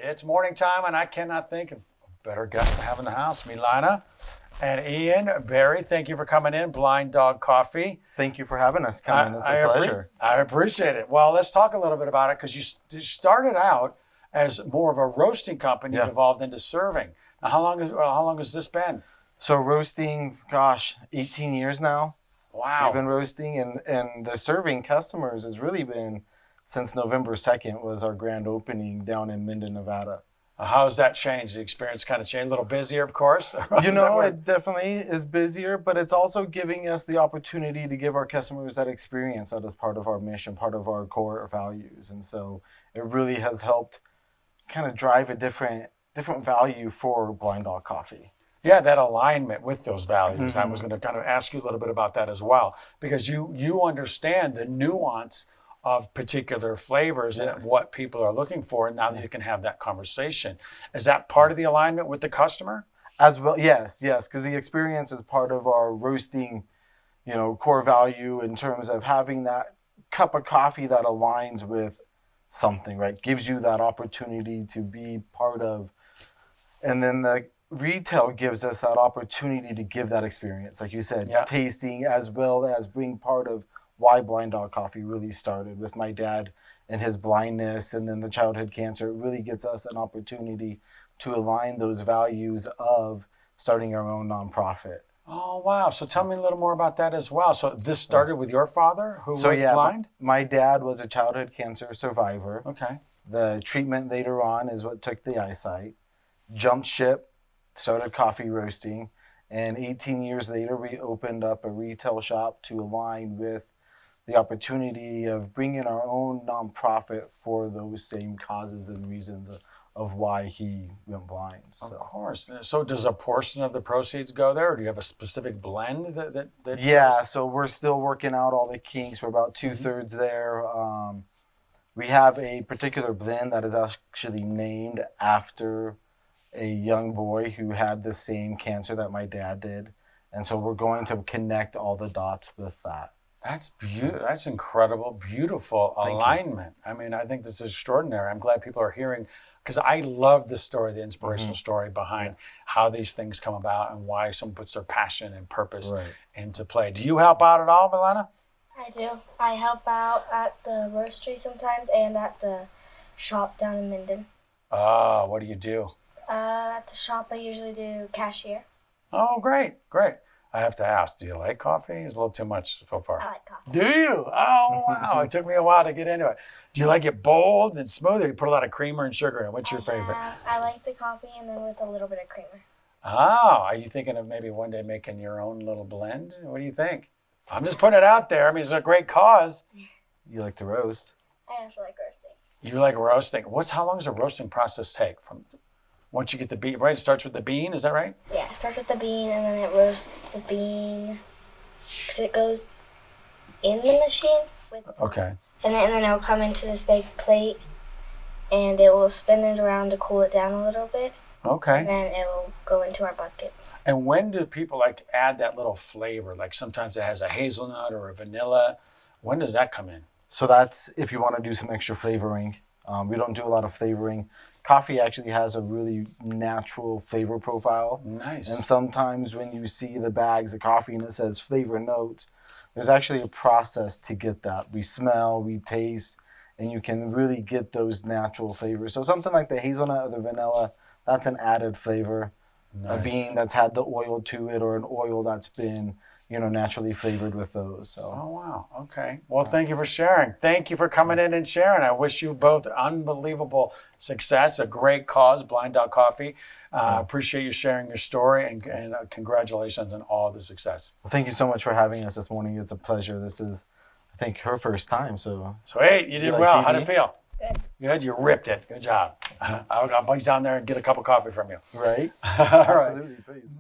It's morning time, and I cannot think of a better guest to have in the house. Milana and Ian, Barry, thank you for coming in. Blind Dog Coffee. Thank you for having us come in. It's a pleasure. I appreciate it. Well, let's talk a little bit about it, because you started out as more of a roasting company, evolved into serving. Now, how long has this been? So roasting, gosh, 18 years now. Wow. We've been roasting, and the serving customers has really been since November 2nd was our grand opening down in Minden, Nevada. How has that changed? The experience kind of changed? A little busier, of course? You know, it definitely is busier, but it's also giving us the opportunity to give our customers that experience that is part of our mission, part of our core values. And so it really has helped kind of drive a different value for Blind Dog Coffee. Yeah, that alignment with those values. Mm-hmm. I was going to kind of ask you a little bit about that as well, because you understand the nuance of particular flavors and what people are looking for, and now that you can have that conversation. Is that part of the alignment with the customer? As well, yes, because the experience is part of our roasting, core value in terms of having that cup of coffee that aligns with something, right? Gives you that opportunity to be part of, and then the retail gives us that opportunity to give that experience, like you said, tasting as well as being part of why Blind Dog Coffee really started with my dad and his blindness and then the childhood cancer. It really gets us an opportunity to align those values of starting our own nonprofit. Oh, wow. So tell me a little more about that as well. So this started with your father who was blind? My dad was a childhood cancer survivor. Okay. The treatment later on is what took the eyesight. Jumped ship, started coffee roasting, and 18 years later we opened up a retail shop to align with the opportunity of bringing our own nonprofit for those same causes and reasons of why he went blind. So. Of course. So does a portion of the proceeds go there, or do you have a specific blend that Yeah, so we're still working out all the kinks. We're about 2/3 there. We have a particular blend that is actually named after a young boy who had the same cancer that my dad did. And so we're going to connect all the dots with that. That's beautiful. That's incredible, beautiful alignment. I mean, I think this is extraordinary. I'm glad people are hearing, because I love the story, the inspirational story behind how these things come about and why someone puts their passion and purpose into play. Do you help out at all, Milana? I do. I help out at the roastery sometimes and at the shop down in Minden. Oh, what do you do? At the shop, I usually do cashier. Oh, great. I have to ask, do you like coffee? It's a little too much so far. I like coffee. Do you? Oh, wow. It took me a while to get into it. Do you like it bold and smooth, or you put a lot of creamer and sugar in? What's your favorite? I like the coffee and then with a little bit of creamer. Oh, are you thinking of maybe one day making your own little blend? What do you think? I'm just putting it out there. I mean, it's a great cause. You like to roast? I also like roasting. You like roasting. How long does the roasting process take? Once you get the bean, right? It starts with the bean, is that right? Yeah, it starts with the bean and then it roasts the bean because it goes in the machine. Okay. And then it'll come into this big plate and it will spin it around to cool it down a little bit. Okay. And then it will go into our buckets. And when do people add that little flavor? Like sometimes it has a hazelnut or a vanilla. When does that come in? So that's if you want to do some extra flavoring. We don't do a lot of flavoring. Coffee actually has a really natural flavor profile. Nice. And sometimes when you see the bags of coffee and it says flavor notes, there's actually a process to get that. We smell, we taste, and you can really get those natural flavors. So something like the hazelnut or the vanilla, that's an added flavor. Nice. A bean that's had the oil to it, or an oil that's been naturally flavored with those. So. Oh, wow. Okay. Well, thank you for sharing. Thank you for coming in and sharing. I wish you both unbelievable success, a great cause, Blind Dog Coffee. Appreciate you sharing your story, and congratulations on all the success. Well, thank you so much for having us this morning. It's a pleasure. This is, I think, her first time. So hey, you did well. How'd it feel? Good. Good. You ripped it. Good job. I'll bring you down there and get a cup of coffee from you. Right. All right. Absolutely. Please.